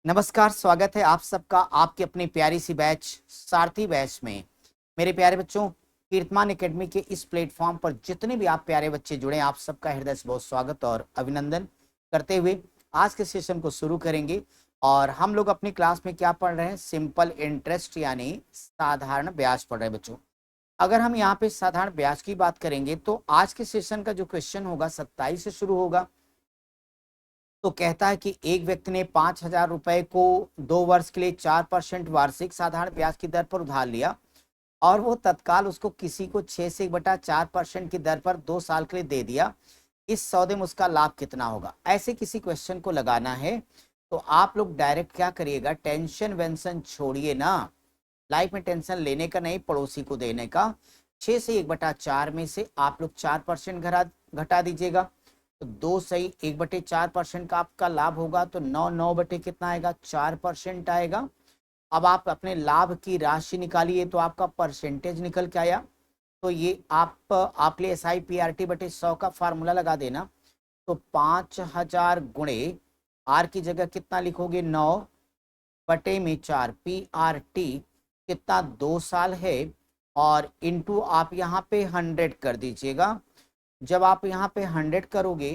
नमस्कार, स्वागत है आप सबका आपकी अपनी प्यारी सी बैच सारथी बैच में। मेरे प्यारे बच्चों, कीर्तमान एकेडमी के इस प्लेटफॉर्म पर जितने भी आप प्यारे बच्चे जुड़े हैं, आप सबका हृदय से बहुत स्वागत और अभिनंदन करते हुए आज के सेशन को शुरू करेंगे। और हम लोग अपनी क्लास में क्या पढ़ रहे हैं? सिंपल इंटरेस्ट यानी साधारण ब्याज पढ़ रहे हैं बच्चों। अगर हम यहाँ पे साधारण ब्याज की बात करेंगे तो आज के सेशन का जो क्वेश्चन होगा 27 से शुरू होगा। तो कहता है कि एक व्यक्ति ने 5,000 रुपए को 2 वर्ष के लिए 4% वार्षिक साधारण ब्याज की दर पर उधार लिया और वो तत्काल उसको किसी को 6 से 1/4% की दर पर 2 साल के लिए दे दिया। इस सौदे में उसका लाभ कितना होगा? ऐसे किसी क्वेश्चन को लगाना है तो आप लोग डायरेक्ट क्या करिएगा, टेंशन वेंशन छोड़िए ना। लाइफ में टेंशन लेने का नहीं, पड़ोसी को देने का। 6 से 1/4 में से आप लोग 4% घटा दीजिएगा तो 2 सही 1/4% का आपका लाभ होगा तो 9 बटे कितना आएगा? 4% आएगा। अब आप अपने लाभ की राशि निकालिए तो आपका परसेंटेज निकल के आया। तो ये आप लिए SI/PRT बटे 100 का फार्मूला लगा देना। तो 5,000 गुणे आर की जगह कितना लिखोगे? 9/4 PRT कितना? 2 साल है। और इंटू आप यहाँ पे 100 कर दीजिएगा। जब आप यहाँ पे 100 करोगे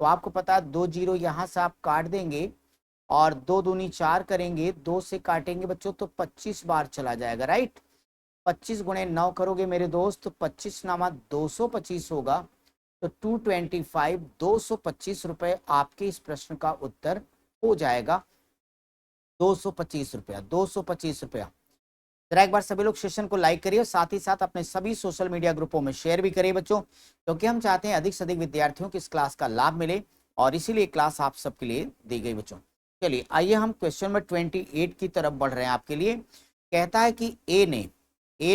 तो आपको पता है 2 जीरो यहाँ से आप काट देंगे और 2 दूनी 4 करेंगे, 2 से काटेंगे बच्चों तो 25 बार चला जाएगा, राइट। 25 गुणे 9 करोगे मेरे दोस्त तो 25 नामा 225 होगा। तो 225 रुपए आपके इस प्रश्न का उत्तर हो जाएगा। 225 रुपया, 225 रुपया। जरा एक बार सभी लोग सेशन को लाइक करिए और साथ ही साथ अपने सभी सोशल मीडिया ग्रुपों में शेयर भी करिए बच्चों, क्योंकि हम चाहते हैं अधिक से अधिक विद्यार्थियों को इस क्लास का लाभ मिले और इसीलिए क्लास आप सबके लिए दी गई बच्चों। चलिए आइए हम क्वेश्चन नंबर 28 की तरफ बढ़ रहे हैं आपके लिए। कहता है कि ए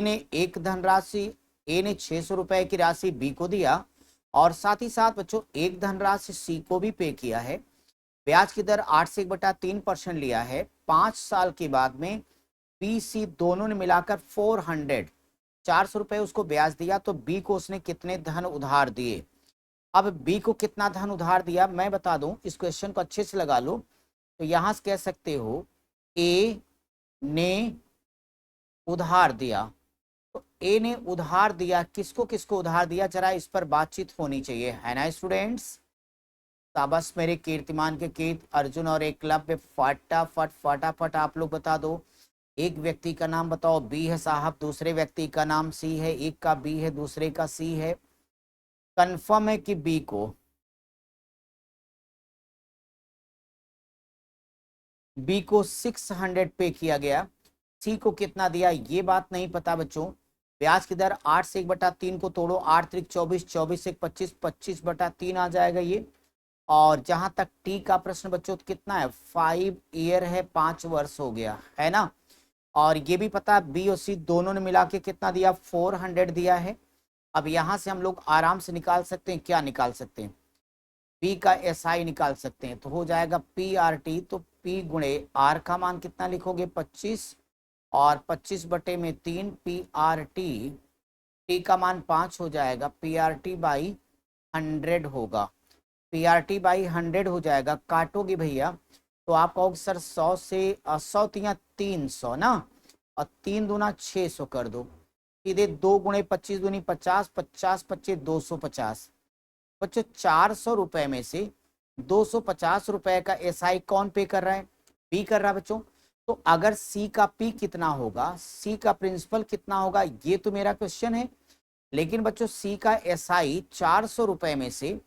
ने एक धनराशि ए ने 600 रुपए की राशि बी को दिया और साथ ही साथ बच्चों एक धनराशि सी को भी पे किया है। ब्याज की दर 8 से 1/3% लिया है। 5 साल के बाद में बी सी दोनों ने मिलाकर 400 रुपए उसको ब्याज दिया तो बी को उसने कितने धन उधार दिए? अब बी को कितना धन उधार दिया मैं बता दूं, इस क्वेश्चन को अच्छे से लगा लो। तो यहां से कह सकते हो ए ने उधार दिया। तो ए ने उधार दिया, किसको किसको उधार दिया? जरा इस पर बातचीत होनी चाहिए, है ना स्टूडेंट्स? शाबाश मेरे कीर्तिमान के कीर्त, अर्जुन और एकलव्य, फटाफट फटाफट आप लोग बता दो। एक व्यक्ति का नाम बताओ, बी है साहब, दूसरे व्यक्ति का नाम सी है, एक का बी है दूसरे का सी है। कंफर्म है कि बी को 600 पे किया गया। सी को कितना दिया ये बात नहीं पता बच्चों। ब्याज की दर 8 से 1/3 को तोड़ो, 8 त्रिक 24, 24 से 25, 25/3 आ जाएगा ये। और जहां तक टी का प्रश्न बच्चों तो कितना है? 5 ईयर है, 5 वर्ष हो गया, है ना। और ये भी पता है बी और सी दोनों ने मिला के कितना दिया? 400 दिया है। अब यहां से हम लोग आराम से निकाल सकते हैं, क्या निकाल सकते हैं? पी का SI निकाल सकते हैं। तो हो जाएगा PRT। तो P गुणे R का मान कितना लिखोगे? 25 और 25/3 PRT। T का मान 5 हो जाएगा, PRT/100 होगा। PRT/100 हो जाएगा, काटोगे भैया तो आप कहोगे सर 100 से 100 तिया 300 ना, और 3 दूना 600 कर दो। सीधे 2 गुणे 25 दूनी 50, 50 25 250। बच्चों 400 रुपए में से 250 रुपए का SI कौन पे कर रहा है? बी कर रहा है बच्चों। तो अगर सी का पी कितना होगा, सी का प्रिंसिपल कितना होगा, ये तो मेरा क्वेश्चन है। लेकिन बच्चों सी का SI 400 रुपए में से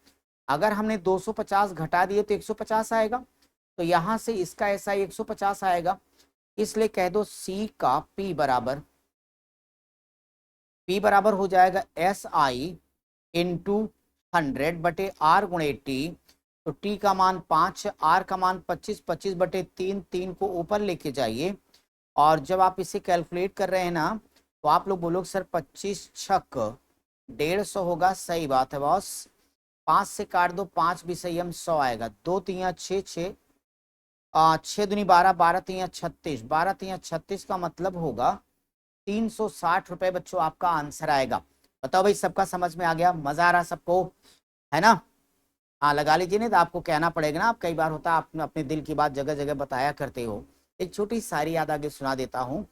अगर हमने 250 घटा दिए तो 150 आएगा। तो यहां से इसका SI 150 आएगा। इसलिए कह दो सी का पी बराबर हो जाएगा SI इंटू 100/R गुणे टी। तो टी का मान 5, आर का मान 25, 25/3, 3 को ऊपर लेके जाइए। और जब आप इसे कैलकुलेट कर रहे हैं ना तो आप लोग बोलोगे सर 25 छक 150 होगा। सही बात है बॉस। 5 से काट दो, 5 भी सही, हम 100 आएगा। 2 तिया 6, 6 6 दूनी 12, 12 तिया 36, 12 तिया 36 का मतलब होगा 360 रुपए बच्चों आपका आंसर आएगा। बताओ भाई सबका समझ में आ गया? मजा आ रहा सबको, है ना? हाँ लगा लीजिए, नहीं तो आपको कहना पड़ेगा ना। आप कई बार होता है आप अपने दिल की बात जगह जगह बताया करते हो। एक छोटी शायरी याद आगे सुना देता हूँ।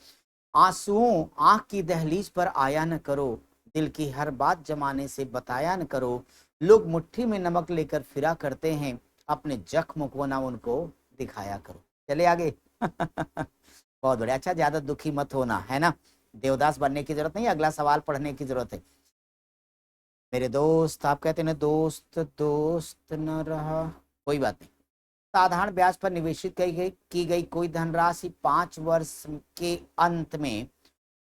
आंसुओं आंख की दहलीज पर आया न करो, दिल की हर बात जमाने से बताया न करो। लोग मुट्ठी में नमक लेकर फिरा करते हैं, अपने जख्म को ना उनको दिखाया करो। चले आगे। बहुत बढ़िया। अच्छा ज्यादा दुखी मत होना, है ना। देवदास बनने की जरूरत नहीं, अगला सवाल पढ़ने की जरूरत है। मेरे दोस्त, आप कहते ना दोस्त दोस्त न रहा, कोई बात नहीं। साधारण ब्याज पर निवेशित की गई कोई धनराशि 5 वर्ष के अंत में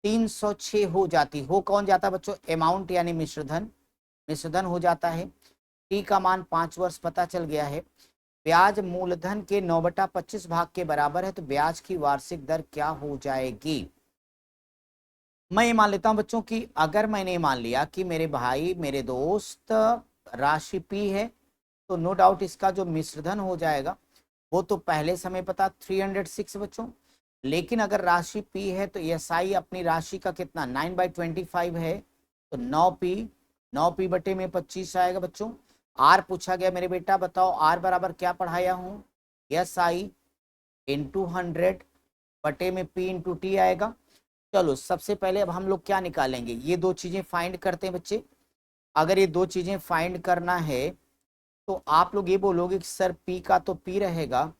306 हो जाती हो कौन जाता बच्चों? अमाउंट यानी मिश्रधन, मिश्रधन हो जाता है। टी का मान 5 वर्ष पता चल गया है। ब्याज मूलधन के 9/25 भाग के बराबर है, तो ब्याज की वार्षिक दर क्या हो जाएगी? मैं ये मान लेता हूं बच्चों की, अगर मैंने मान लिया कि मेरे भाई मेरे दोस्त राशि पी है, तो नो डाउट इसका जो मिश्रधन हो जाएगा वो तो पहले समय पता 306 बच्चों। लेकिन अगर राशि पी है तो एसआई अपनी राशि का कितना 9/25 है, तो 9p/25 आएगा बच्चों। आर पूछा गया मेरे बेटा, बताओ आर बराबर क्या पढ़ाया हूं? एसआई इंटू 100/p/t आएगा। चलो सबसे पहले अब हम लोग क्या निकालेंगे, ये दो चीजें फाइंड करते हैं बच्चे। अगर ये दो चीजें फाइंड करना है तो आप लोग ये बोलोगे कि सर पी का तो पी रहेगा,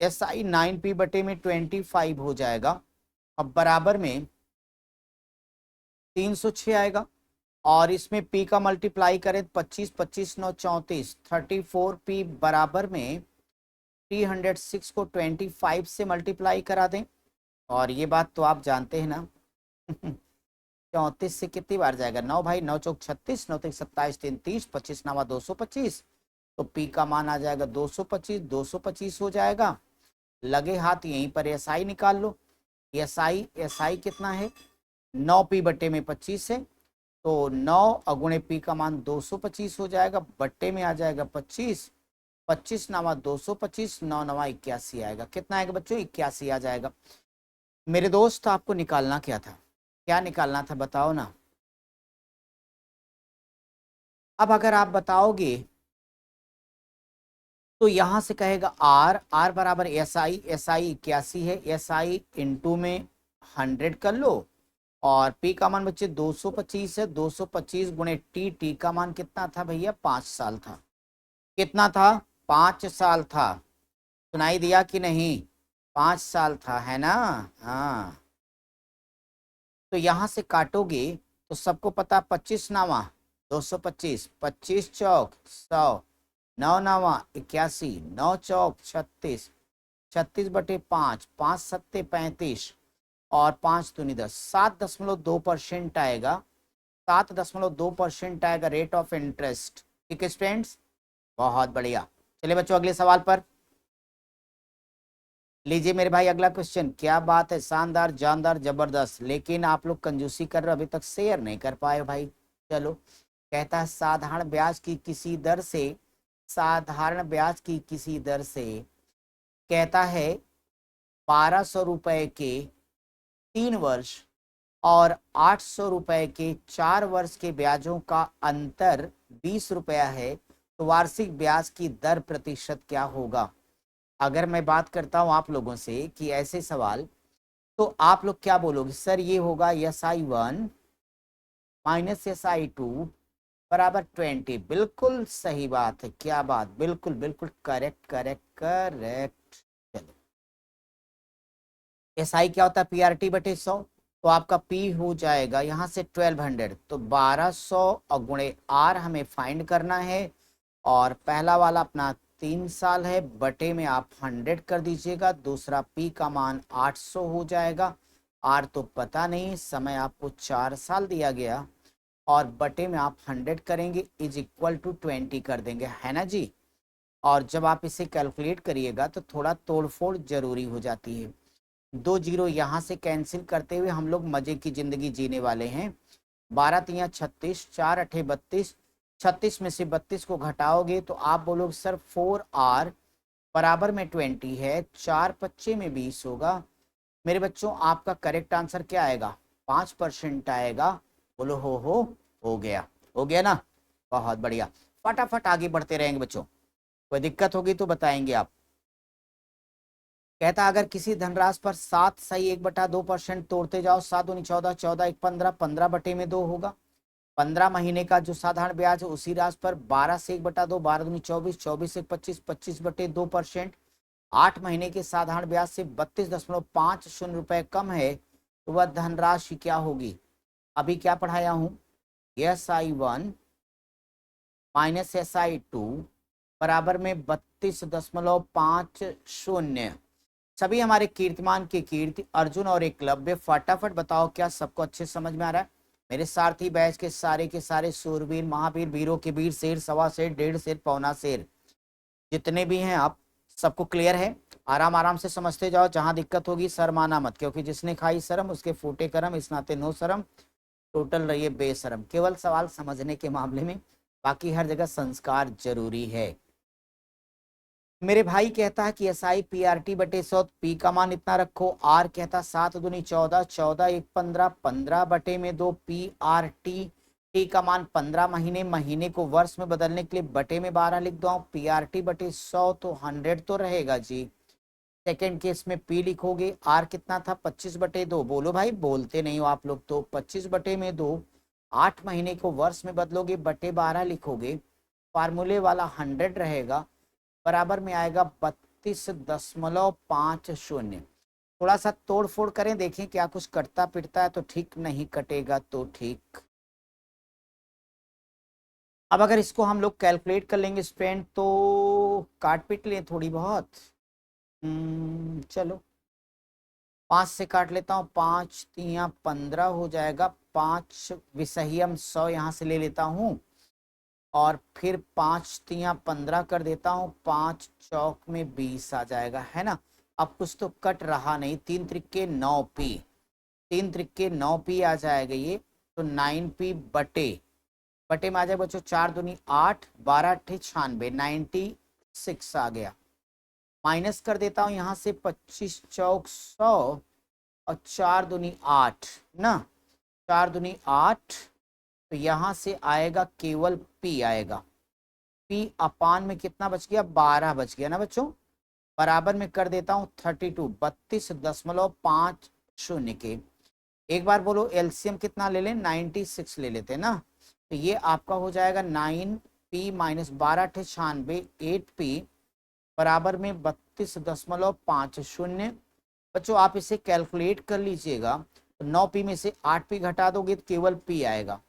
एस आई 9p/25 हो जाएगा। अब बराबर में 306 आएगा, और इसमें p का मल्टीप्लाई करें 25 25 9 34 34p बराबर में 306 को 25 से मल्टीप्लाई करा दें। और ये बात तो आप जानते हैं ना। 34 से कितनी बार जाएगा? 9 भाई, 9 चौक 36, 9 तिक 27, 3 30, 25 नवा 225। तो पी का मान आ जाएगा 225, 225 हो जाएगा। लगे हाथ यहीं पर एस आई निकाल लो। एस आई कितना है? 9p/25 है, तो 9 अगुणे पी का मान 225 हो जाएगा, बट्टे में आ जाएगा 25, 25 नवा 225, 9 नवा 81 आएगा। कितना आएगा बच्चों? 81 आ जाएगा। मेरे दोस्त आपको निकालना क्या था, क्या निकालना था बताओ ना। अब अगर आप बताओगे तो यहां से कहेगा आर, आर बराबर एस आई, एस आई 81 है, एस आई इंटू में 100 कर लो। और पी का मान बच्चे 225 है, 225 गुणे टी, टी का मान कितना था भैया? 5 साल था। कितना था? 5 साल था। सुनाई दिया कि नहीं? 5 साल था, है ना। हाँ, तो यहां से काटोगे तो सबको पता 25 नावा 225, 25 चौक 100, 9 नावा 81, 9 चौक 36, 36/5, 5 सत्ते 35, और 5 दूनी 10, 7.2% आएगा। 7.2% आएगा रेट ऑफ इंटरेस्ट। ठीक है स्टूडेंट्स, बहुत बढ़िया। चलिए बच्चों अगले सवाल पर लीजिए मेरे भाई अगला क्वेश्चन। क्या बात है, शानदार जानदार जबरदस्त। लेकिन आप लोग कंजूसी कर रहे हो, अभी तक शेयर नहीं कर पाए भाई। चलो, कहता है साधारण ब्याज की किसी दर से, साधारण ब्याज की किसी दर से, कहता है 1200 रुपए के 3 वर्ष और 800 रुपए के 4 वर्ष के ब्याजों का अंतर 20 रुपया है, तो वार्षिक ब्याज की दर प्रतिशत क्या होगा? अगर मैं बात करता हूं आप लोगों से कि ऐसे सवाल, तो आप लोग क्या बोलोगे? सर ये होगा SI1 माइनस SI2 बराबर 20। बिल्कुल सही बात है, क्या बात, बिल्कुल बिल्कुल करेक्ट करेक्ट करेक्ट। चलो, SI क्या होता है? PRT/100। तो आपका P हो जाएगा यहां से 1200, तो 1200 और गुणे R हमें फाइंड करना है। और पहला वाला अपना 3 साल है, बटे में आप 100 कर दीजिएगा। दूसरा P का मान 800 हो जाएगा। R तो पता नहीं, समय आपको 4 साल दिया गया, और बटे में आप 100 करेंगे इज इक्वल टू 20 कर देंगे, है ना जी। और जब आप इसे कैलकुलेट करिएगा तो थोड़ा तोड़फोड़ जरूरी हो जाती है। 2 जीरो यहाँ से कैंसिल करते हुए हम लोग मजे की जिंदगी जीने वाले हैं। 12 तिया 36, 4 अठे 32, 36 में से 32 को घटाओगे तो आप बोलोगे सर 4R बराबर में 20 है, 4 पच्चे में 20 होगा। मेरे बच्चों आपका करेक्ट आंसर क्या आएगा? 5% आएगा। बोलो हो गया, हो गया ना। बहुत बढ़िया। फटाफट आगे बढ़ते रहेंगे बच्चों, कोई दिक्कत होगी तो बताएंगे आप। कहता अगर किसी धनराशि पर 7 सही 1/2% तोड़ते जाओ, 7 दूनी 14, 14 1 15, 15/2 होगा। 15 महीने का जो साधारण ब्याज है उसी राशि पर 12 से 1/2, 12 दूनी 24, 24 से 25, 25/2%। 8 महीने के साधारण ब्याज से 32.50 रुपए कम है, तो वह धनराशि क्या होगी? अभी क्या पढ़ाया हूं, SI1 माइनस SI2 बराबर में 32.50। सभी हमारे कीर्तिमान के कीर्ति, अर्जुन और एकलव्य। फटाफट बताओ क्या सबको अच्छे समझ में आ रहा है? मेरे सारथी बैच के सारे सूरवीर, महावीर, वीरों के वीर, शेर, सवा शेर, 1.5 शेर, पौना शेर, जितने भी हैं आप सबको क्लियर है? आराम आराम से समझते जाओ, जहां दिक्कत होगी शर्माना मत, क्योंकि जिसने खाई शर्म उसके फूटे करम, इस नाते नो शर्म, टोटल रहिए बेशरम। केवल सवाल समझने के मामले में, बाकी हर जगह संस्कार जरूरी है। मेरे भाई कहता है कि SI PRT/100, पी का मान इतना रखो। आर कहता 7 दूनी 14, 14 1 15, 15/2 PRT, टी का मान 15 महीने, महीने को वर्ष में बदलने के लिए बटे में 12 लिख दो। PRT/100 तो 100 तो रहेगा जी। सेकेंड केस में पी लिखोगे। आर कितना था? 25/2। बोलो भाई, बोलते नहीं हो आप लोग तो। 25/2, 8 महीने को वर्ष में बदलोगे, बटे 12 लिखोगे, फार्मूले वाला 100 रहेगा, बराबर में आएगा 32.50। थोड़ा सा तोड़ फोड़ करें, देखें क्या कुछ कटता पिटता है तो ठीक, नहीं कटेगा तो ठीक। अब अगर इसको हम लोग कैलकुलेट कर लेंगे स्टूडेंट, तो काट पीट लें थोड़ी बहुत। चलो 5 से काट लेता हूँ, 5 3 15 हो जाएगा। 5 विसहियम 100 यहाँ से ले लेता हूँ, और फिर 5 3 15 कर देता हूँ, 5 चौक में 20 आ जाएगा, है ना? अब कुछ तो कट रहा नहीं। 3 त्रिके 9p, 3 त्रिके 9p आ जाएगा ये, तो 9p बटे बटे में आ जाएगा बच्चों 4 दूनी 8, 12 अट्ठे 96, 96 आ गया। माइनस कर देता हूँ यहाँ से 25 चौक 100, और 4 दूनी 8 ना, 4 दूनी 8, तो यहां से आएगा केवल P आएगा। P अपान में कितना बच गया? 12 बच गया ना बच्चों। बराबर में कर देता हूं 32, 32.50 के। एक बार बोलो एलसीएम कितना ले लें? 96 ले लेते ना, तो ये आपका हो जाएगा 9p माइनस 12 अठे 96, 8p बराबर में 32.50। बच्चों आप इसे कैलकुलेट कर लीजिएगा, तो 9p में से 8p घटा दोगे तो केवल p आएगा।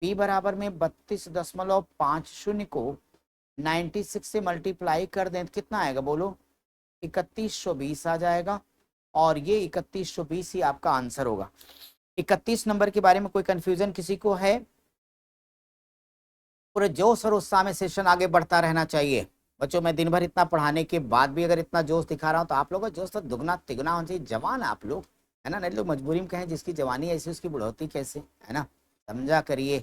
p बराबर में 32.50 को 96 से मल्टीप्लाई कर दें तो कितना आएगा बोलो? 3120 आ जाएगा, और ये 3120 ही आपका आंसर होगा। 31 नंबर के बारे में कोई कंफ्यूजन किसी को है? पूरे जोश और उत्साह में सेशन आगे बढ़ता रहना चाहिए बच्चों। मैं दिन भर इतना पढ़ाने के बाद भी अगर इतना जोश दिखा रहा हूँ, तो आप लोगों का जोश तो दुगना तिगुना होना चाहिए। जवान आप लोग, है ना? नहीं लोग मजबूरी में कहें जिसकी जवानी ऐसी उसकी बुढ़ौती कैसे, है ना? समझा करिए।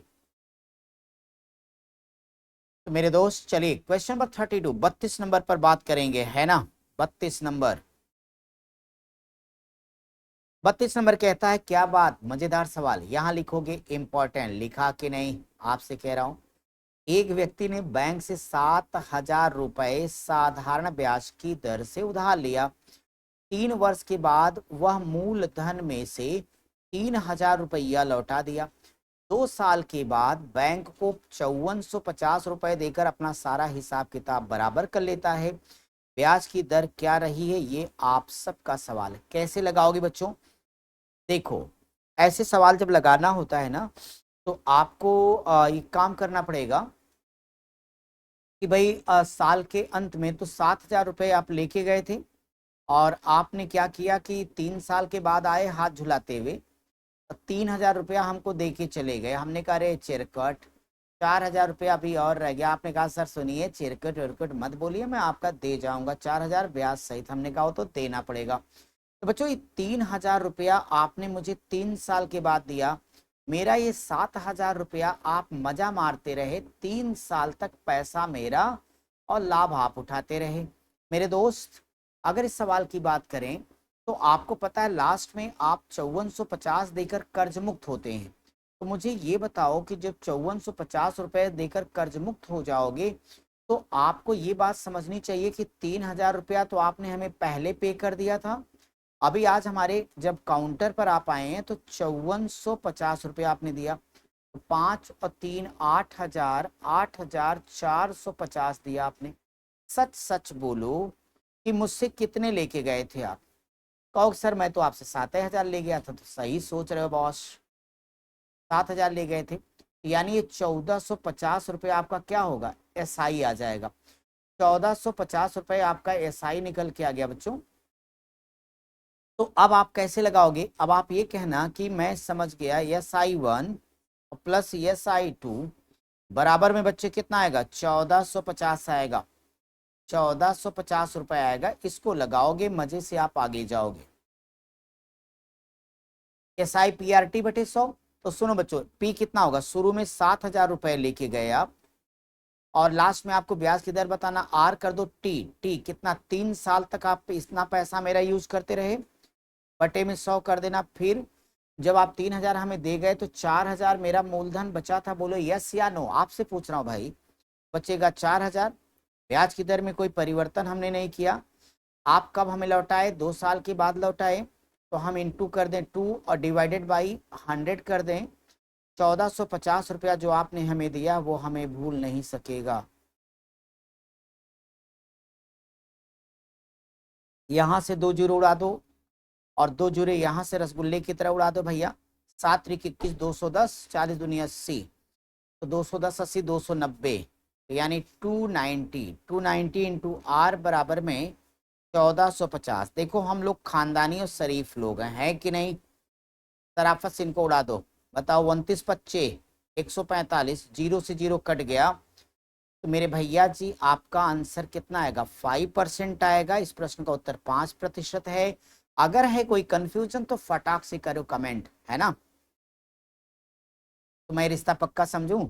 तो मेरे दोस्त चलिए क्वेश्चन नंबर 32, 32 नंबर पर बात करेंगे, है ना? 32 नंबर, 32 नंबर कहता है क्या बात, मजेदार सवाल। यहां लिखोगे इंपॉर्टेंट, लिखा कि नहीं आपसे कह रहा हूं। एक व्यक्ति ने बैंक से 7,000 रुपए साधारण ब्याज की दर से उधार लिया। 3 वर्ष के बाद वह मूलधन में से 3,000 रुपया लौटा दिया। 2 साल के बाद बैंक को 5450 रुपए देकर अपना सारा हिसाब किताब बराबर कर लेता है। ब्याज की दर क्या रही है, ये आप सबका सवाल है। कैसे लगाओगे बच्चों? देखो, ऐसे सवाल जब लगाना होता है ना, तो आपको ये काम करना पड़ेगा कि भाई साल के अंत में तो 7,000 रुपये आप लेके गए थे, और आपने क्या किया कि 3 साल के बाद आए हाथ झुलाते हुए, 3,000 रुपया हमको दे के चले गए। हमने कहा अरे चिरकट, 4,000 रुपया अभी और रह गया। आपने कहा सर सुनिए, चिरकट विरकट मत बोलिए, मैं आपका दे जाऊंगा 4,000 ब्याज सहित। हमने कहा वो तो देना पड़ेगा। तो बच्चों ये 3,000 रुपया आपने मुझे 3 साल के बाद दिया। मेरा ये 7,000 रुपया आप मजा मारते रहे 3 साल तक, पैसा मेरा और लाभ आप उठाते रहे। मेरे दोस्त अगर इस सवाल की बात करें, तो आपको पता है लास्ट में आप 5450 देकर कर्ज मुक्त होते हैं। तो मुझे ये बताओ कि जब 5450 रुपए देकर कर्ज मुक्त हो जाओगे तो आपको ये बात समझनी चाहिए कि 3000 रुपया तो आपने हमें पहले पे कर दिया था। अभी आज हमारे जब काउंटर पर आप आए हैं तो 5450 रुपया आपने दिया, तो 5 और 3 8000, 8450 दिया आपने। सच सच बोलो कि मुझसे कितने लेके गए थे आप? कहो सर मैं तो आपसे 7000 ले गया था। तो सही सोच रहे हो बॉस, 7000 ले गए थे, यानी ये 1450 रुपये आपका क्या होगा, एसआई आ जाएगा। 1450 रुपये आपका एसआई निकल के आ गया बच्चों। तो अब आप कैसे लगाओगे? अब आप ये कहना कि मैं समझ गया, SI1 प्लस SI2 बराबर में बच्चे कितना आएगा, 1450 आएगा। 1450 रुपये आएगा, इसको लगाओगे, मजे से आप आगे जाओगे। SIPRT बटे 100। तो सुनो बच्चों, पी कितना होगा, शुरू में 7000 रुपये लेके गए आप और लास्ट में आपको ब्याज की दर बताना, आर कर दो टी। टी कितना, 3 साल तक आप इतना पैसा मेरा यूज करते रहे, बटे में 100 कर देना। फिर जब आप 3000 हमें दे गए तो 4000 मेरा मूलधन बचा था। बोलो यस या नो, आपसे पूछ रहा हूँ भाई। बचेगा 4000, ब्याज की दर में कोई परिवर्तन हमने नहीं किया। आप कब हमें लौटाए, 2 साल के बाद लौटाए, तो हम इंटू कर दें 2 और डिवाइडेड बाई 100 कर दें। 1450 रुपया जो आपने हमें दिया वो हमें भूल नहीं सकेगा। यहां से 2 जीरो उड़ा दो और 2 जीरो यहां से रसगुल्ले की तरह उड़ा दो भैया। 7 त्रिक 21, 210, 40 दूनी 80, तो 210 80 290, यानी 290 इंटू आर बराबर में 1450। देखो हम लोग खानदानी और शरीफ लोग हैं कि नहीं? सराफत से इनको उड़ा दो। बताओ 29 25 145, जीरो से जीरो कट गया। तो मेरे भैया जी आपका आंसर कितना आएगा, 5% आएगा। इस प्रश्न का उत्तर 5% है। अगर है कोई कंफ्यूजन तो फटाक से करो कमेंट, है ना? तो मैं रिश्ता पक्का समझूं?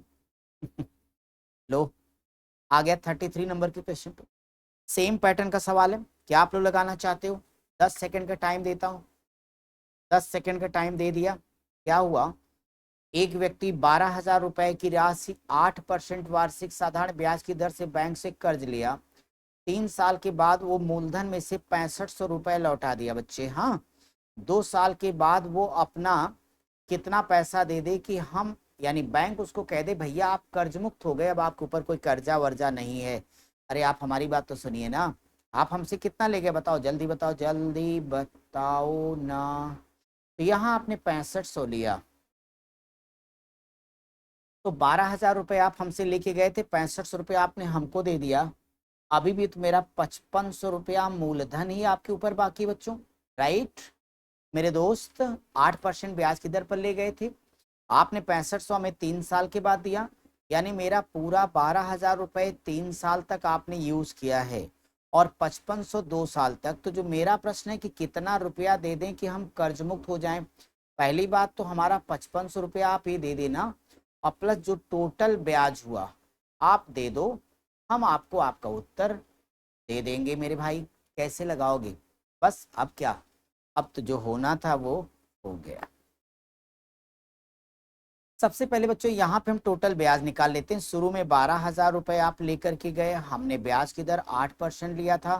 लो आ गया 33 नंबर के क्वेश्चन पे। सेम पैटर्न का सवाल है, क्या आप लोग लगाना चाहते हो? 10 सेकंड का टाइम देता हूं। 10 सेकंड का टाइम दे दिया। क्या हुआ, एक व्यक्ति 12,000 रुपए की राशि 8% वार्षिक साधारण ब्याज की दर से बैंक से कर्ज लिया। 3 साल के बाद वो मूलधन में से 6500 रुपए लौटा दिया बच्चे। हाँ, 2 साल के बाद वो अपना कितना पैसा दे दे कि हम, यानी बैंक उसको कह दे भैया आप कर्ज मुक्त हो गए, अब आपके ऊपर कोई कर्जा वर्जा नहीं है। अरे आप हमारी बात तो सुनिए ना, आप हमसे कितना ले गए बताओ, जल्दी बताओ, जल्दी बताओ ना। तो यहाँ आपने 6500 लिया, तो 12,000 रुपये आप हमसे लेके गए थे, 6500 रुपये आपने हमको दे दिया। अभी भी तो मेरा 5500 रुपया मूलधन ही आपके ऊपर बाकी बच्चों, राइट मेरे दोस्त? 8% ब्याज की दर पर ले गए थे, आपने 6500 हमें 3 साल के बाद दिया, यानी मेरा पूरा 12,000 रुपये 3 साल तक आपने यूज किया है और 5500 2 साल तक। तो जो मेरा प्रश्न है कि कितना रुपया दे दें कि हम कर्ज मुक्त हो जाएं, पहली बात तो हमारा 5500 रुपया आप ये दे देना और प्लस जो टोटल ब्याज हुआ आप दे दो, हम आपको आपका उत्तर दे देंगे मेरे भाई। कैसे लगाओगे? बस अब क्या, अब तो जो होना था वो हो गया। सबसे पहले बच्चों यहाँ पे हम टोटल ब्याज निकाल लेते हैं। शुरू में 12,000 रुपए आप लेकर के गए, हमने ब्याज की दर 8% लिया था।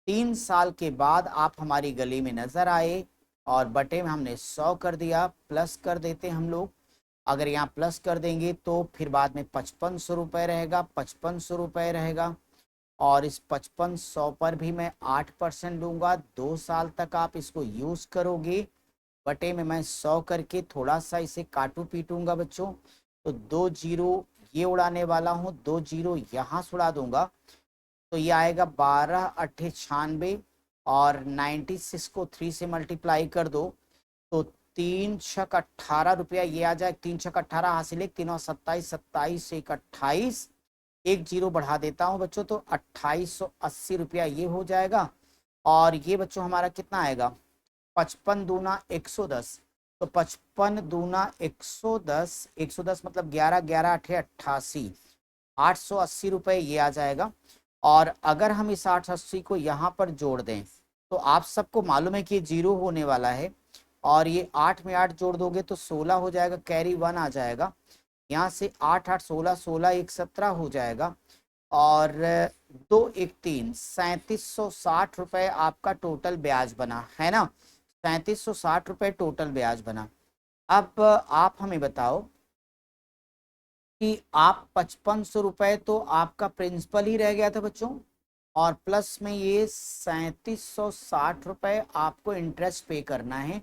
3 साल के बाद आप हमारी गली में नजर आए और बटे में हमने 100 कर दिया, प्लस कर देते हम लोग। अगर यहाँ प्लस कर देंगे तो फिर बाद में 5500 रुपये रहेगा, 5500 रुपये रहेगा और इस 5500 पर भी मैं 8% लूंगा। 2 साल तक आप इसको यूज करोगे, बटे में मैं 100 करके थोड़ा सा इसे काटू पीटूंगा बच्चों। तो 2 जीरो ये उड़ाने वाला हूँ, 2 जीरो यहाँ से उड़ा दूंगा, तो ये आएगा 12 अट्ठे 96 और 96 को 3 से मल्टीप्लाई कर दो तो 3 छक 18 रुपया ये आ जाए। 3 छक 18 हासिल, एक 3 और 27, 27 एक 28, एक जीरो बढ़ा देता हूँ बच्चों, तो 2880 रुपया ये हो जाएगा। और ये बच्चों हमारा कितना आएगा, 55 दूना 110, तो 55 दूना 110, 110 मतलब 11, 11 अठे 88, 880 रुपये ये आ जाएगा। और अगर हम इस 880 को यहाँ पर जोड़ दें तो आप सबको मालूम है कि जीरो होने वाला है और ये 8 में 8 जोड़ दोगे तो 16 हो जाएगा, कैरी 1 आ जाएगा। यहाँ से 8 8 16, 16 1 17 हो जाएगा, और 2 1 3, 3760 रुपए आपका टोटल ब्याज बना है ना। 3760 रुपए टोटल ब्याज बना। अब आप हमें बताओ कि आप 5500 रुपए तो आपका प्रिंसिपल ही रह गया था बच्चों, और प्लस में ये 3760 रुपए आपको इंटरेस्ट पे करना है।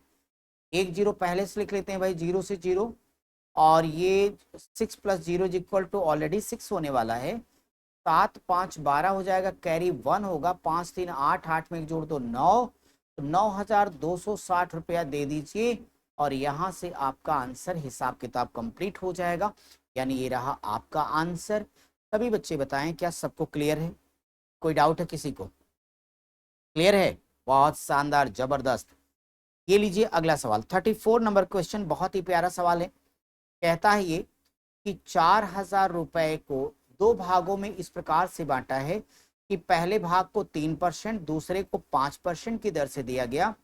एक जीरो पहले से लिख लेते हैं भाई, जीरो से जीरो, और ये 6 + 0 = ऑलरेडी 6 होने वाला है। 7 5 12 हो जाएगा, कैरी 1 होगा, 5 3 8, 8 में एक जोड़ दो 9, तो 9260 रुपया दे दीजिए, और यहाँ से आपका आंसर हिसाब किताब कंप्लीट हो जाएगा। यानी ये रहा आपका आंसर। सभी बच्चे बताएं क्या सबको क्लियर है? कोई डाउट है किसी को? क्लियर है? बहुत शानदार, जबरदस्त। ये लीजिए अगला सवाल, 34 नंबर क्वेश्चन, बहुत ही प्यारा सवाल है। कहता है ये कि 4000 रुपए को 2 भागों में इस प्रकार से बांटा है कि पहले भाग को 3%, दूसरे को 5% की दर से दिया गया।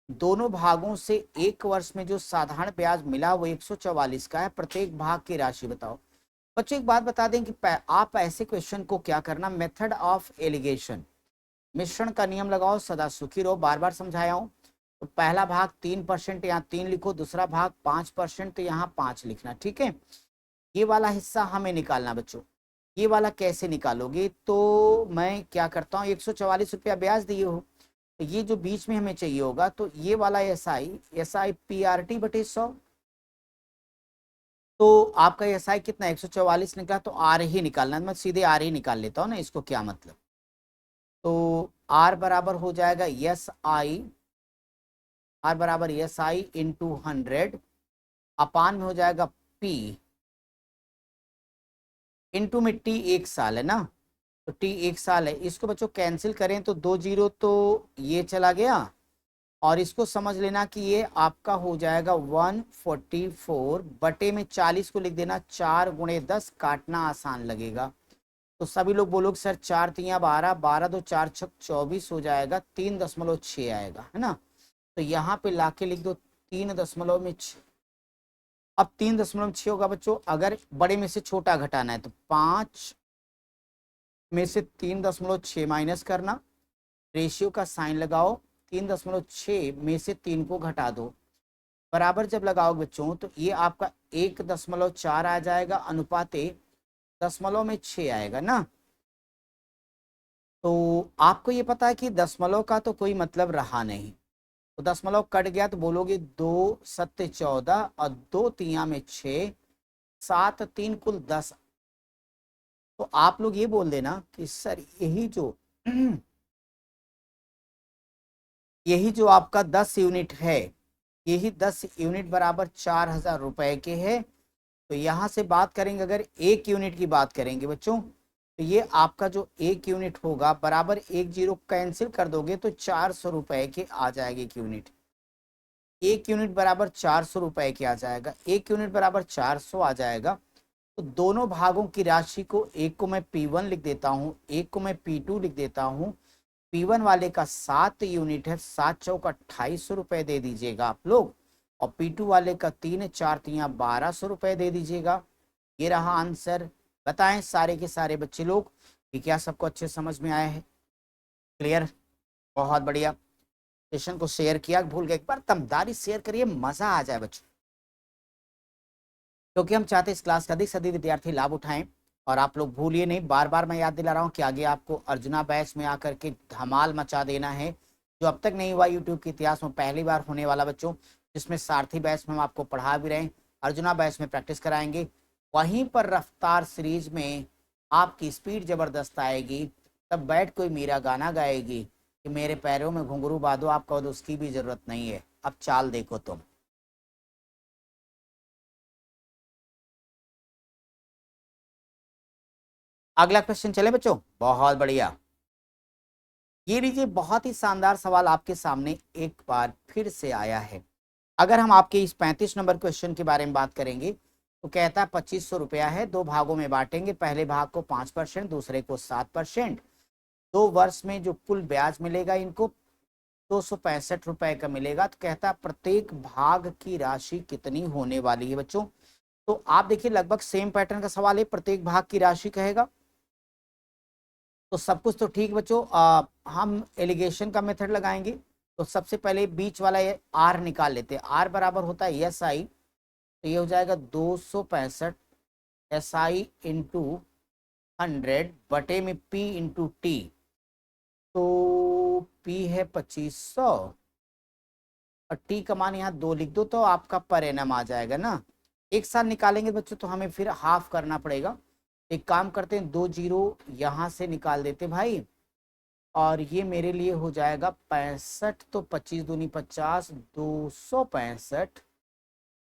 दोनों भागों से एक वर्ष में जो साधारण ब्याज मिला वो 144 का है। प्रत्येक भाग की राशि बताओ। बच्चों एक बात बता दें कि आप ऐसे क्वेश्चन को क्या करना, मेथड ऑफ एलिगेशन, मिश्रण का नियम लगाओ, सदा सुखी रहो। बार बार समझाया हूं। तो पहला भाग 3%, यहाँ 3 लिखो, दूसरा भाग 5%, तो यहाँ 5 लिखना, ठीक है। ये वाला हिस्सा हमें निकालना बच्चों। ये वाला कैसे निकालोगे, तो मैं क्या करता हूँ, 144 रुपया ब्याज दिए हो, तो ये जो बीच में हमें चाहिए होगा, तो ये वाला SI PRT बटे 100, तो आपका SI कितना 144 निकला, तो R ही निकालना। मैं सीधे R ही निकाल लेता हूँ ना, इसको क्या मतलब। तो R बराबर हो जाएगा R बराबर SI इंटू 100, अपान में हो जाएगा P इंटू में T 1 साल है ना, तो T 1 साल है। इसको बच्चों कैंसिल करें तो 2 जीरो तो ये चला गया, और इसको समझ लेना कि ये आपका हो जाएगा 144 बटे में 40 को लिख देना, 4 गुणे 10, काटना आसान लगेगा। तो सभी लोग बोलोगे सर 4 तिया 12, 12 2 4 6 24 हो जाएगा, 3.6 आएगा, है ना। तो यहाँ पे लाके लिख दो 3.6। अब 3.6 होगा बच्चों, अगर बड़े में से छोटा घटाना है तो 5 में से 3.6 माइनस करना, रेशियो का साइन लगाओ, 3.6 में से 3 को घटा दो, बराबर जब लगाओगे बच्चों तो ये आपका 1.4 आ जाएगा, अनुपाते 0.6 आएगा ना। तो आपको ये पता है कि दशमलव का तो कोई मतलब रहा नहीं, तो दशमलव कट गया तो बोलोगे 2 7 14 और 2 तिया में 6, 7 3 कुल 10। तो आप लोग ये बोल देना कि सर यही जो आपका 10 यूनिट है, यही 10 यूनिट बराबर 4000 रुपए के है। तो यहां से बात करेंगे, अगर 1 यूनिट की बात करेंगे बच्चों, तो ये आपका जो 1 यूनिट होगा बराबर 1 जीरो कैंसिल कर दोगे तो 400 रुपए के आ जाएगी 1 यूनिट। 1 यूनिट बराबर 400 रुपए के आ जाएगा, 1 यूनिट बराबर 400 आ जाएगा। तो दोनों भागों की राशि को, एक को मैं P1 लिख देता हूँ, एक को मैं P2 लिख देता हूँ। P1 वाले का 7 यूनिट है, 7 चौक 2800 रुपए दे दीजिएगा आप लोग, और P2 वाले का 3 4 तिया 1200 रुपए दे दीजिएगा। ये रहा आंसर। बताएं सारे के सारे बच्चे लोग कि क्या सबको अच्छे समझ में आया है? क्लियर? बहुत बढ़िया। सेशन को शेयर किया, भूल गए, एक बार दमदारी शेयर करिए, मजा आ जाए बच्चों, क्योंकि हम चाहते हैं इस क्लास का अधिक से अधिक विद्यार्थी लाभ उठाएं। और आप लोग भूलिए नहीं, बार बार मैं याद दिला रहा हूं कि आगे आपको अर्जुना बैच में आकर के धमाल मचा देना है, जो अब तक नहीं हुआ यूट्यूब के इतिहास में पहली बार होने वाला बच्चों, जिसमें सारथी बैच में हम आपको पढ़ा भी रहे हैं, अर्जुना बैच में प्रैक्टिस कराएंगे। वहीं पर रफ्तार सीरीज में आपकी स्पीड जबरदस्त आएगी, तब बैठ कोई मेरा गाना गाएगी कि मेरे पैरों में घुंघरू बांधो, आपको उसकी भी जरूरत नहीं है, अब चाल देखो तुम। अगला क्वेश्चन चले बच्चों, बहुत बढ़िया। ये लीजिए बहुत ही शानदार सवाल आपके सामने एक बार फिर से आया है। अगर हम आपके इस 35 नंबर क्वेश्चन के बारे में बात करेंगे, तो कहता है 2500 रुपया है, 2 भागों में बांटेंगे, पहले भाग को 5%, दूसरे को 7%। 2 वर्ष में जो कुल ब्याज मिलेगा इनको 265 रुपए का मिलेगा। तो कहता है प्रत्येक भाग की राशि कितनी होने वाली है बच्चों। तो आप देखिए लगभग सेम पैटर्न का सवाल है, प्रत्येक भाग की राशि कहेगा। तो सब कुछ तो ठीक बच्चों, हम एलिगेशन का मेथड लगाएंगे। तो सबसे पहले बीच वाला ये आर निकाल लेते हैं। आर बराबर होता है एस आई, तो ये हो जाएगा 265 एस आई इंटू 100 बटे में पी इंटू टी। तो पी है 2500 और टी का मान यहाँ 2 लिख दो, तो आपका पर एनम आ जाएगा ना। एक साथ निकालेंगे बच्चों तो हमें फिर हाफ करना पड़ेगा। एक काम करते हैं, 2 जीरो यहाँ से निकाल देते भाई, और ये मेरे लिए हो जाएगा 65। तो 25 दूनी 50, 265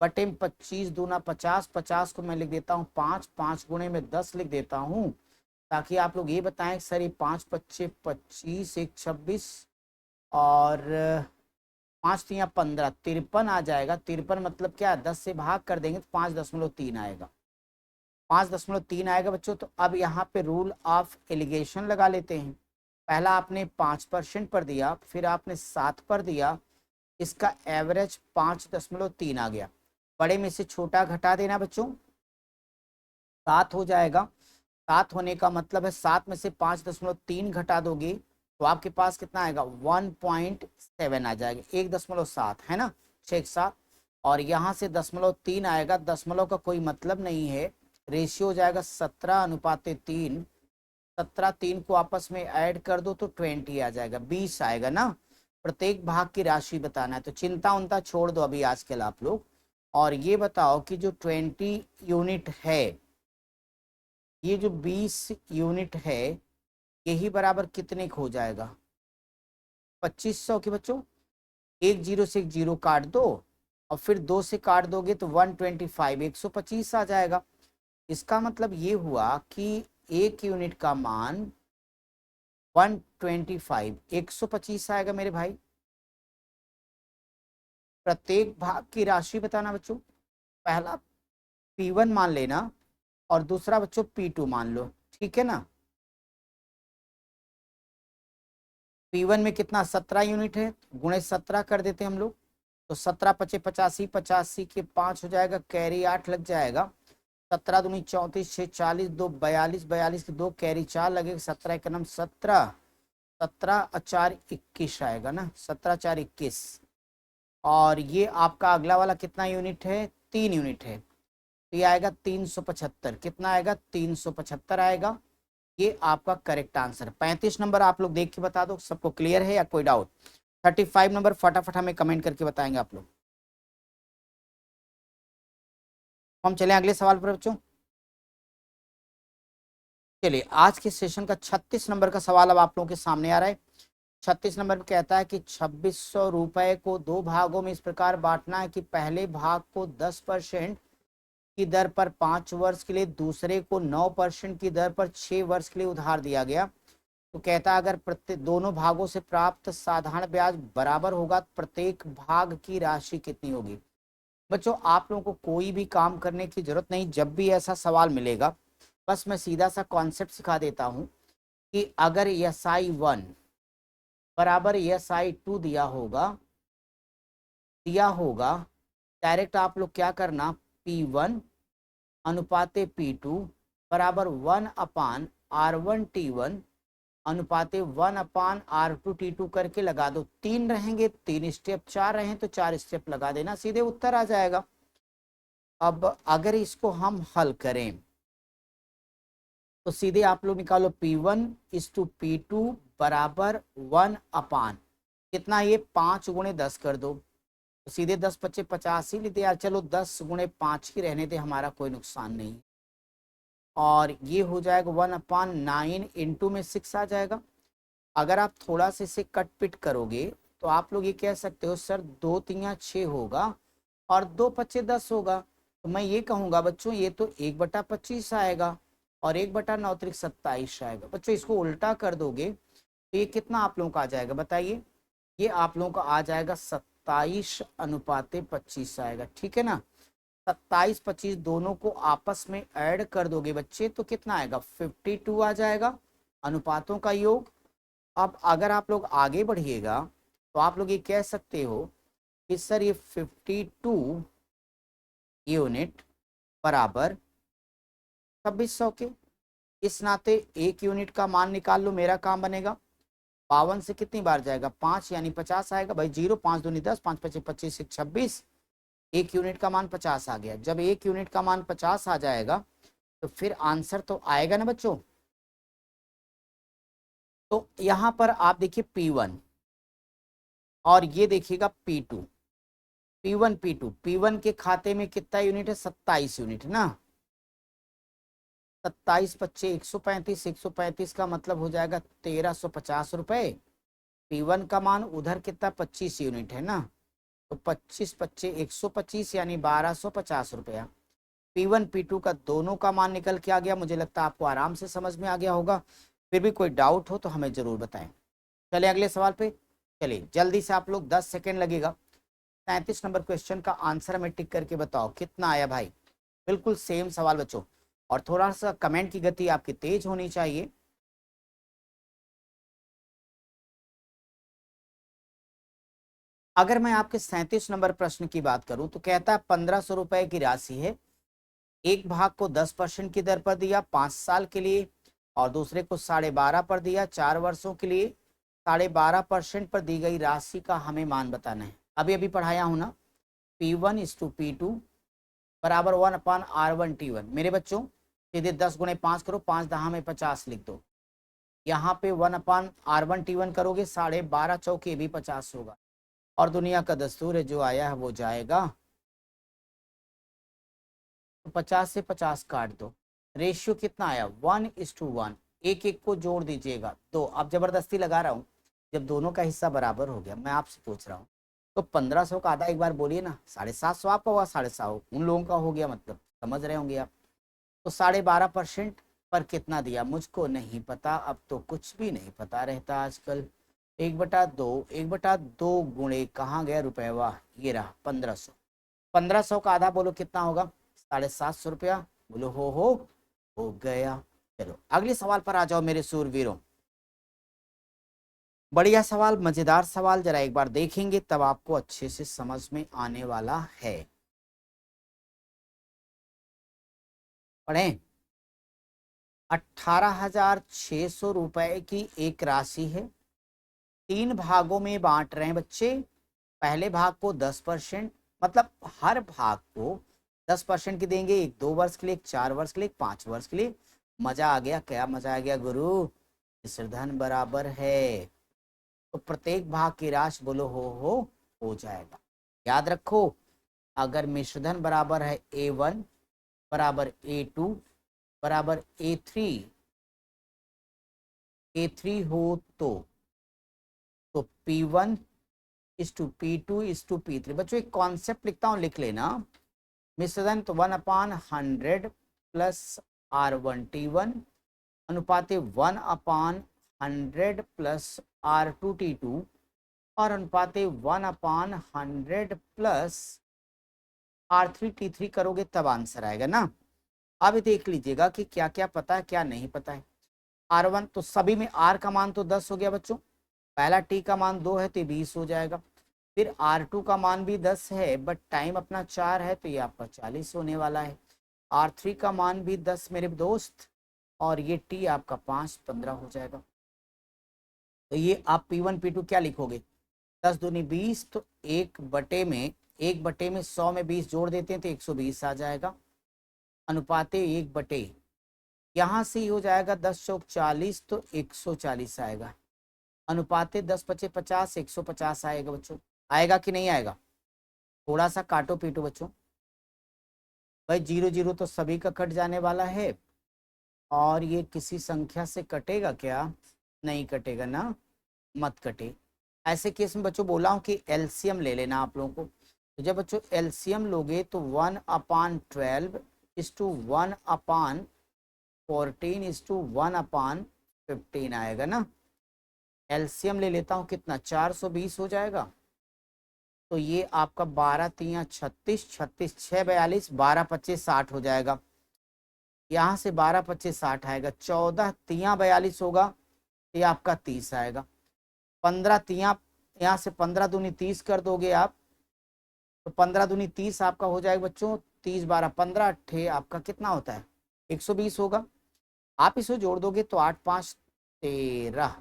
बटे में 25 दूना 50, 50 को मैं लिख देता हूँ 5, 5 गुणे में 10 लिख देता हूँ, ताकि आप लोग ये बताएं सर ये 5 पच्चे 25, 1 26 और 5 तिया 15, 53 आ जाएगा। 53 मतलब क्या, 10 से भाग कर देंगे तो 5.3 आएगा। 5.3 आएगा बच्चों। तो अब यहाँ पे रूल ऑफ एलिगेशन लगा लेते हैं। पहला आपने 5% पर दिया, फिर आपने 7 पर दिया, इसका एवरेज 5.3 आ गया। बड़े में से छोटा घटा देना बच्चों, 7 हो जाएगा। 7 होने का मतलब है 7 में से 5.3 घटा दोगे तो आपके पास कितना आएगा, 1.7 आ जाएगा। 1.7 है ना, 6 और यहाँ से 0.3 आएगा। दशमलव का कोई मतलब नहीं है, रेशियो हो जाएगा 17:3। 17 3 को आपस में ऐड कर दो तो 20 आ जाएगा, 20 आएगा ना। प्रत्येक भाग की राशि बताना है, तो चिंता उनता छोड़ दो अभी आजकल आप लोग, और ये बताओ कि जो 20 यूनिट है, ये जो 20 यूनिट है, यही बराबर कितने का हो जाएगा, 2500 के बच्चों। एक जीरो से एक जीरो काट दो और फिर 2 से काट दोगे तो 125, 125 आ जाएगा। इसका मतलब ये हुआ कि एक यूनिट का मान 125, 125 आएगा मेरे भाई। प्रत्येक भाग की राशि बताना बच्चों, पहला P1 मान लेना और दूसरा बच्चों P2 मान लो, ठीक है ना। P1 में कितना 17 यूनिट है, गुणे 17 कर देते हैं हम लोग। तो 17 पचे 85, 85 के 5 हो जाएगा, कैरी 8 लग जाएगा। 17 दूनी 34, 6 40, 2 42, 42 के 2 कैरी 4 लगेगा। 17 का नाम 17, 17 और 4 21 आएगा ना, 17 4 21। और ये आपका अगला वाला कितना यूनिट है, 3 यूनिट है, तो ये आएगा 375। कितना आएगा, 375 आएगा। ये आपका करेक्ट आंसर। 35 नंबर आप लोग देख के बता दो, सबको क्लियर है या कोई डाउट। 35 नंबर फटाफट हमें कमेंट करके बताएंगे आप लोग। हम चले अगले सवाल पर बच्चों। चलिए आज के सेशन का 36 नंबर का सवाल अब आप लोगों के सामने आ रहा है। 36 नंबर में कहता है कि 2600 रुपए को 2 भागों में इस प्रकार बांटना है कि पहले भाग को 10% की दर पर 5 वर्ष के लिए, दूसरे को 9% की दर पर 6 वर्ष के लिए उधार दिया गया। तो कहता है अगर प्रत्येक दोनों भागों से प्राप्त साधारण ब्याज बराबर होगा तो प्रत्येक भाग की राशि कितनी होगी। बच्चों आप लोगों को कोई भी काम करने की जरूरत नहीं, जब भी ऐसा सवाल मिलेगा बस मैं सीधा सा कॉन्सेप्ट सिखा देता हूं कि अगर SI1 बराबर SI2 दिया होगा डायरेक्ट आप लोग क्या करना, P1 अनुपाते P2 बराबर 1/R1T1 अनुपाते 1/R2T2 करके लगा दो। 3 रहेंगे 3 स्टेप, 4 रहे तो 4 स्टेप लगा देना, सीधे उत्तर आ जाएगा। अब अगर इसको हम हल करें तो सीधे आप लोग निकालो P1 इस टू P2 बराबर 1/, कितना ये 5 गुणे 10 कर दो, तो सीधे 10 पच्चे 50 ही लेते यार। चलो 10 गुणे 5 ही रहने दे, हमारा कोई नुकसान नहीं। और ये हो जाएगा 1/9 इंटू में 6 आ जाएगा। अगर आप थोड़ा सा इसे कट पिट करोगे तो आप लोग ये कह सकते हो सर 2 तिया 6 होगा और 2 पच्चे 10 होगा। तो मैं ये कहूँगा बच्चों ये तो 1/25 आएगा और 1/9 त्रिक 27 आएगा। बच्चों इसको उल्टा कर दोगे तो ये कितना आप लोगों का आ जाएगा बताइए, ये आप लोगों का आ जाएगा 27/25 आएगा, ठीक है ना। 27 25 दोनों को आपस में ऐड कर दोगे बच्चे तो कितना आएगा, 52 आ जाएगा, अनुपातों का योग। अब अगर आप लोग आगे बढ़िएगा तो आप लोग ये कह सकते हो कि सर ये 52 यूनिट बराबर 2600 के। इस नाते एक यूनिट का मान निकाल लो, मेरा काम बनेगा। 52 से कितनी बार जाएगा, 5 यानी 50 आएगा भाई। 0 5 दूनी 10, 5 पचे 25 से 26, एक यूनिट का मान 50 आ गया। जब एक यूनिट का मान 50 आ जाएगा तो फिर आंसर तो आएगा ना बच्चों। तो यहां पर आप देखिए P1 और ये देखिएगा P2। P1 P2, P1 के खाते में कितना यूनिट है, 27 यूनिट ना। 27 पच्चे 135, 135 का मतलब हो जाएगा 1350 रुपए। P1 का मान उधर कितना 25 यूनिट है ना, तो 25 पच्चे 125 यानी 1250 रुपया। P1 P2 का दोनों का मान निकल के आ गया। मुझे लगता है आपको आराम से समझ में आ गया होगा। फिर भी कोई डाउट हो तो हमें जरूर बताएं। चलिए अगले सवाल पे। चलिए जल्दी से आप लोग, 10 सेकेंड लगेगा। 37 नंबर क्वेश्चन का आंसर हमें टिक करके बताओ कितना आया भाई। बिल्कुल सेम सवाल बच्चों, और थोड़ा सा कमेंट की गति आपकी तेज होनी चाहिए। अगर मैं आपके 37 नंबर प्रश्न की बात करूं तो कहता है 1500 रुपए की राशि है, एक भाग को 10% की दर पर दिया 5 साल के लिए, और दूसरे को 12.5 पर दिया 4 वर्षों के लिए। 12.5% पर दी गई राशि का हमें मान बताना है। अभी अभी पढ़ाया हूं ना, P1:P2 बराबर 1/R1T1। मेरे बच्चों सीधे 10 गुणे 5 करो, 5 दहा में 50 लिख दो। यहाँ पे 1/R1T1 करोगे, 12.5 चौके भी 50 होगा। और दुनिया का दस्तूर है, जो आया है वो जाएगा। तो 50 से 50 काट दो। रेशियो कितना आया, 1:1। एक एक को जोड़ दीजिएगा 2। अब जबरदस्ती लगा रहा हूं, जब दोनों का हिस्सा बराबर हो गया, मैं आपसे पूछ रहा हूँ तो 1500 का आधा एक बार बोलिए ना। 750 आपका हुआ, 750 उन लोगों का हो गया, मतलब समझ रहे होंगे आप। तो 12.5% पर कितना दिया मुझको नहीं पता। अब तो कुछ भी नहीं पता रहता आजकल। 1/2, 1/2 गुणे कहाँ गया रुपएवा, ये रहा 1500। 1500 का आधा बोलो कितना होगा, 750 रुपया। बोलो हो गया। चलो अगले सवाल पर आ जाओ मेरे सूरवीरों। बढ़िया सवाल, मजेदार सवाल, जरा एक बार देखेंगे तब आपको अच्छे से समझ में आने वाला है। पढ़ें। 18,600 रुपए की एक राशि है, 3 भागों में बांट रहे हैं बच्चे। पहले भाग को 10%, मतलब हर भाग को 10% की देंगे। एक 2 वर्ष के लिए, एक 4 वर्ष के लिए, एक 5 वर्ष के लिए। मजा आ गया, क्या मजा आ गया गुरु। मिश्रधन बराबर है तो प्रत्येक भाग की राशि बोलो हो जाएगा। याद रखो, अगर मिश्रधन बराबर है A1 बराबर A2 बराबर A3 हो तो P1:P2:P3। बच्चों एक कॉन्सेप्ट लिखता हूं, लिख लेना। मिश्रधन तो 1/100 प्लस R1T1 अनुपाते 1/100 प्लस R2T2 और अनुपाते 1/100 प्लस R3T3 करोगे तब आंसर आएगा ना। अब देख लीजिएगा कि क्या क्या पता है क्या नहीं पता है। R1 तो सभी में R का मान तो 10 हो गया बच्चों, पहला T का मान 2 है तो 20 हो जाएगा। फिर R2 का मान भी 10 है बट टाइम अपना 4 है तो ये आपका 40 होने वाला है। R3 का मान भी 10 मेरे दोस्त, और ये T आपका 5, 15 हो जाएगा। तो ये आप P1 P2 क्या लिखोगे, 10 दूनी 20, तो 1/में 100 में 20 जोड़ देते हैं तो 120 आ जाएगा। अनुपाते 1/, यहाँ से ही हो जाएगा 10 चौक 40 तो 140 आएगा। अनुपाते 10 पचे 50, 150 आएगा बच्चों। आएगा कि नहीं आएगा, थोड़ा सा काटो पीटो बच्चों। भाई 0 0 तो सभी का कट जाने वाला है, और ये किसी संख्या से कटेगा क्या, नहीं कटेगा ना, मत कटे। ऐसे केस में बच्चों बोला हूं कि एलसीएम ले लेना आप लोगों को। तो जब बच्चों एलसीएम लोगे तो 1/12 इज टू 1/14 इज टू 1/15 आएगा ना। एलसीएम ले लेता हूं, कितना 420 हो जाएगा। तो ये आपका 12 तियां 36, 36 6 42, 12 25 60 हो जाएगा। यहाँ से 12 25 60 आएगा। 14 तियां 42 होगा, ये आपका 30 आएगा। 15 तियां यहाँ से 15 दूनी 30 कर दोगे आप, तो 15 दूनी 30 आपका हो जाएगा बच्चों, 30 12 15 अट्ठे आपका कितना होता है 120 होगा। आप इसे जोड़ दोगे तो 8 5 13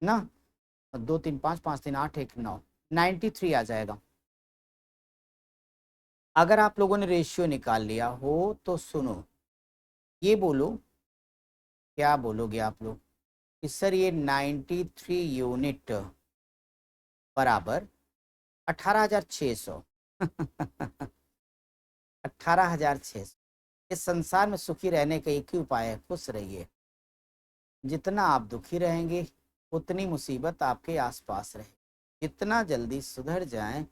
ना, 2 3 5 5 3 8 1 9, 93 आ जाएगा। अगर आप लोगों ने रेशियो निकाल लिया हो तो सुनो, ये बोलो, क्या बोलोगे आप लोग कि सर ये 93 यूनिट बराबर 18,600 18,600। इस संसार में सुखी रहने का एक ही उपाय है, खुश रहिए। जितना आप दुखी रहेंगे उतनी मुसीबत आपके आसपास रहे। जितना जल्दी सुधर जाएं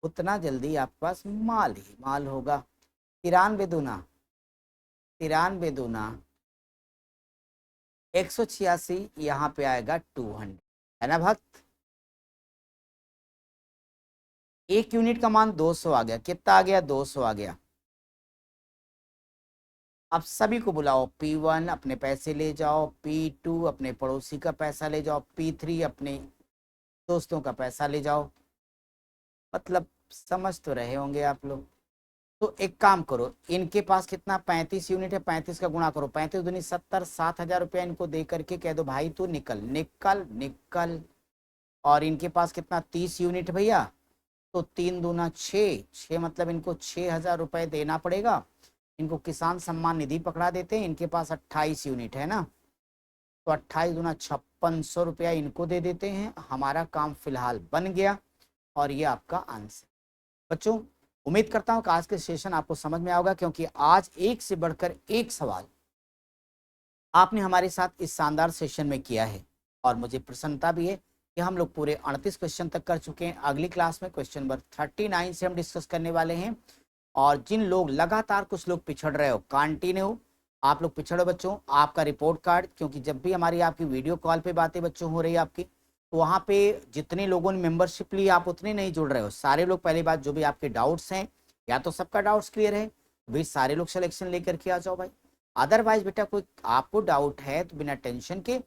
उतना जल्दी आपके पास माल ही माल होगा। 93 दूना 93 दूना 186, यहाँ पे आएगा 200, है ना भक्त। एक यूनिट का मान 200 आ गया, कितना आ गया 200 आ गया। अब सभी को बुलाओ, P1 अपने पैसे ले जाओ, P2 अपने पड़ोसी का पैसा ले जाओ, P3 अपने दोस्तों का पैसा ले जाओ। मतलब समझ तो रहे होंगे आप लोग। तो एक काम करो, इनके पास कितना 35 यूनिट है, 35 का गुणा करो, 35 दूनी 70, 7,000 रुपया इनको दे करके कह दो भाई तू निकल निकल निकल। और इनके पास कितना 30 यूनिट भैया, तो 3 दूना 6, 6 मतलब इनको 6,000 रुपये देना पड़ेगा। इनको किसान सम्मान निधि पकड़ा देते हैं, इनके पास 28 यूनिट है ना, तो 28 दूना 5600 रुपया इनको दे देते हैं। हमारा काम फिलहाल बन गया और ये आपका आंसर। बच्चों उम्मीद करता हूं कि आज के सेशन आपको समझ में आएगा, क्योंकि आज एक से बढ़कर एक सवाल आपने हमारे साथ इस शानदार सेशन में किया है और मुझे प्रसन्नता भी है कि हम लोग पूरे 38 क्वेश्चन तक कर चुके हैं। अगली क्लास में क्वेश्चन नंबर 39 से हम डिस्कस करने वाले हैं। और जिन लोग लगातार, कुछ लोग पिछड़ रहे हो, कंटिन्यू आप लोग पिछड़ो बच्चों, आपका रिपोर्ट कार्ड, क्योंकि जब भी हमारी आपकी वीडियो कॉल पे बातें बच्चों हो रही है आपकी, तो वहाँ पे जितने लोगों ने मेंबरशिप ली आप उतने नहीं जुड़ रहे हो। सारे लोग पहली बात, जो भी आपके डाउट्स हैं, या तो सबका डाउट्स क्लियर है भाई, सारे लोग सिलेक्शन लेकर के आ जाओ भाई। अदरवाइज बेटा कोई आपको डाउट है तो बिना टेंशन के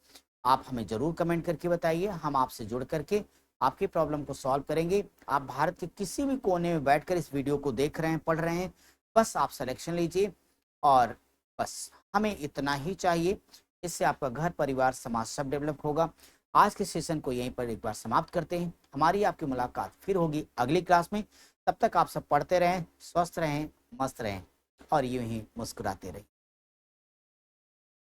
आप हमें जरूर कमेंट करके बताइए, हम आपसे जुड़ करके आपकी प्रॉब्लम को सॉल्व करेंगे। आप भारत के किसी भी कोने में बैठकर इस वीडियो को देख रहे हैं, पढ़ रहे हैं, बस आप सिलेक्शन लीजिए और बस हमें इतना ही चाहिए। इससे आपका घर परिवार समाज सब डेवलप होगा। आज के सेशन को यहीं पर एक बार समाप्त करते हैं। हमारी आपकी मुलाकात फिर होगी अगली क्लास में। तब तक आप सब पढ़ते रहें, स्वस्थ रहें, मस्त रहें और यूं ही मुस्कुराते रहें।